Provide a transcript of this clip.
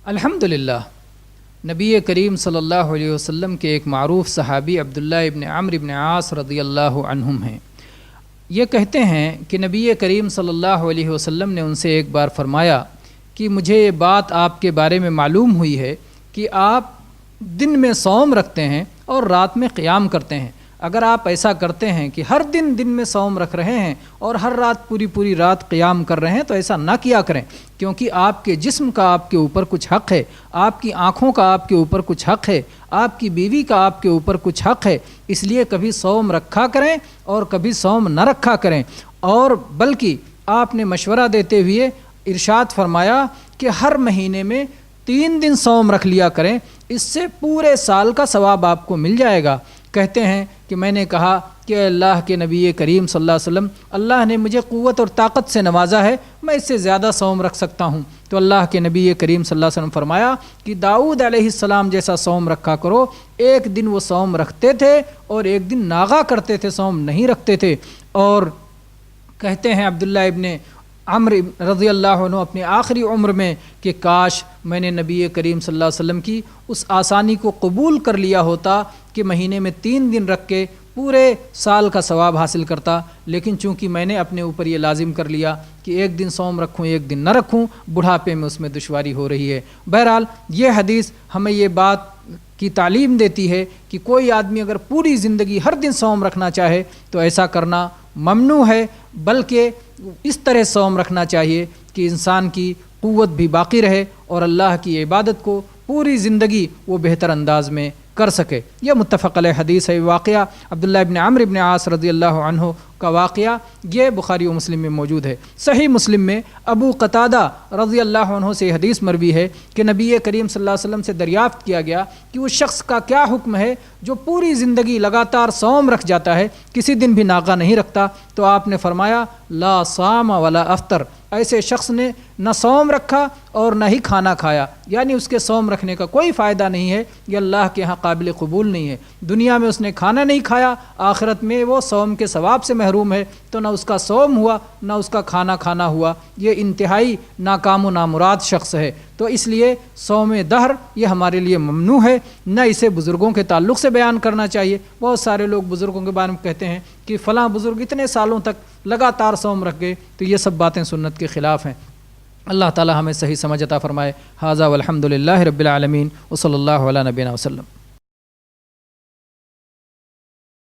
الحمدللہ نبی کریم صلی اللہ علیہ وسلم کے ایک معروف صحابی عبداللہ ابن عمرو ابن عاص رضی اللہ عنہم ہیں۔ یہ کہتے ہیں کہ نبی کریم صلی اللہ علیہ وسلم نے ان سے ایک بار فرمایا کہ مجھے یہ بات آپ کے بارے میں معلوم ہوئی ہے کہ آپ دن میں صوم رکھتے ہیں اور رات میں قیام کرتے ہیں۔ اگر آپ ایسا کرتے ہیں کہ ہر دن میں صوم رکھ رہے ہیں اور ہر رات پوری رات قیام کر رہے ہیں تو ایسا نہ کیا کریں، کیونکہ آپ کے جسم کا آپ کے اوپر کچھ حق ہے، آپ کی آنکھوں کا آپ کے اوپر کچھ حق ہے، آپ کی بیوی کا آپ کے اوپر کچھ حق ہے۔ اس لیے کبھی صوم رکھا کریں اور کبھی صوم نہ رکھا کریں۔ اور بلکہ آپ نے مشورہ دیتے ہوئے ارشاد فرمایا کہ ہر مہینے میں 3 دن صوم رکھ لیا کریں، اس سے پورے سال کا ثواب آپ کو مل جائے گا۔ کہتے ہیں کہ میں نے کہا کہ اللہ کے نبی کریم صلی اللہ علیہ وسلم، اللہ نے مجھے قوت اور طاقت سے نوازا ہے، میں اس سے زیادہ صوم رکھ سکتا ہوں۔ تو اللہ کے نبی کریم صلی اللہ علیہ وسلم فرمایا کہ داؤد علیہ السلام جیسا صوم رکھا کرو۔ ایک دن وہ صوم رکھتے تھے اور ایک دن ناغا کرتے تھے، صوم نہیں رکھتے تھے۔ اور کہتے ہیں عبداللہ ابن عمرو رضی اللہ عنہ اپنی آخری عمر میں کہ کاش میں نے نبی کریم صلی اللہ علیہ وسلم کی اس آسانی کو قبول کر لیا ہوتا کہ مہینے میں 3 دن رکھ کے پورے سال کا ثواب حاصل کرتا، لیکن چونکہ میں نے اپنے اوپر یہ لازم کر لیا کہ ایک دن صوم رکھوں ایک دن نہ رکھوں، بڑھاپے میں اس میں دشواری ہو رہی ہے۔ بہرحال یہ حدیث ہمیں یہ بات کی تعلیم دیتی ہے کہ کوئی آدمی اگر پوری زندگی ہر دن صوم رکھنا چاہے تو ایسا کرنا ممنوع ہے، بلکہ اس طرح صوم رکھنا چاہیے کہ انسان کی قوت بھی باقی رہے اور اللہ کی عبادت کو پوری زندگی وہ بہتر انداز میں کر سکے۔ یہ متفق علیہ حدیث ہے۔ واقعہ عبداللہ ابن عمرو ابن عاص رضی اللہ عنہ کا واقعہ یہ بخاری و مسلم میں موجود ہے۔ صحیح مسلم میں ابو قتادہ رضی اللہ عنہ سے حدیث مروی ہے کہ نبی کریم صلی اللہ علیہ وسلم سے دریافت کیا گیا کہ اس شخص کا کیا حکم ہے جو پوری زندگی لگاتار صوم رکھ جاتا ہے، کسی دن بھی ناغا نہیں رکھتا۔ تو آپ نے فرمایا لا صام ولا افطر، ایسے شخص نے نہ صوم رکھا اور نہ ہی کھانا کھایا، یعنی اس کے صوم رکھنے کا کوئی فائدہ نہیں ہے، یہ اللہ کے ہاں قابل قبول نہیں ہے۔ دنیا میں اس نے کھانا نہیں کھایا، آخرت میں وہ صوم کے ثواب سے محروم ہے، تو نہ اس کا صوم ہوا نہ اس کا کھانا کھانا ہوا۔ یہ انتہائی ناکام و نامراد شخص ہے۔ تو اس لیے صوم دہر یہ ہمارے لیے ممنوع ہے، نہ اسے بزرگوں کے تعلق سے بیان کرنا چاہیے۔ بہت سارے لوگ بزرگوں کے بارے میں کہتے ہیں کہ فلاں بزرگ اتنے سالوں تک لگاتار صوم رکھ گئے، تو یہ سب باتیں سنت کے خلاف ہیں۔ اللہ تعالی ہمیں صحیح سمجھ عطا فرمائے۔ ھذا والحمد للہ رب العالمین وصلی اللہ علی نبینا وسلم۔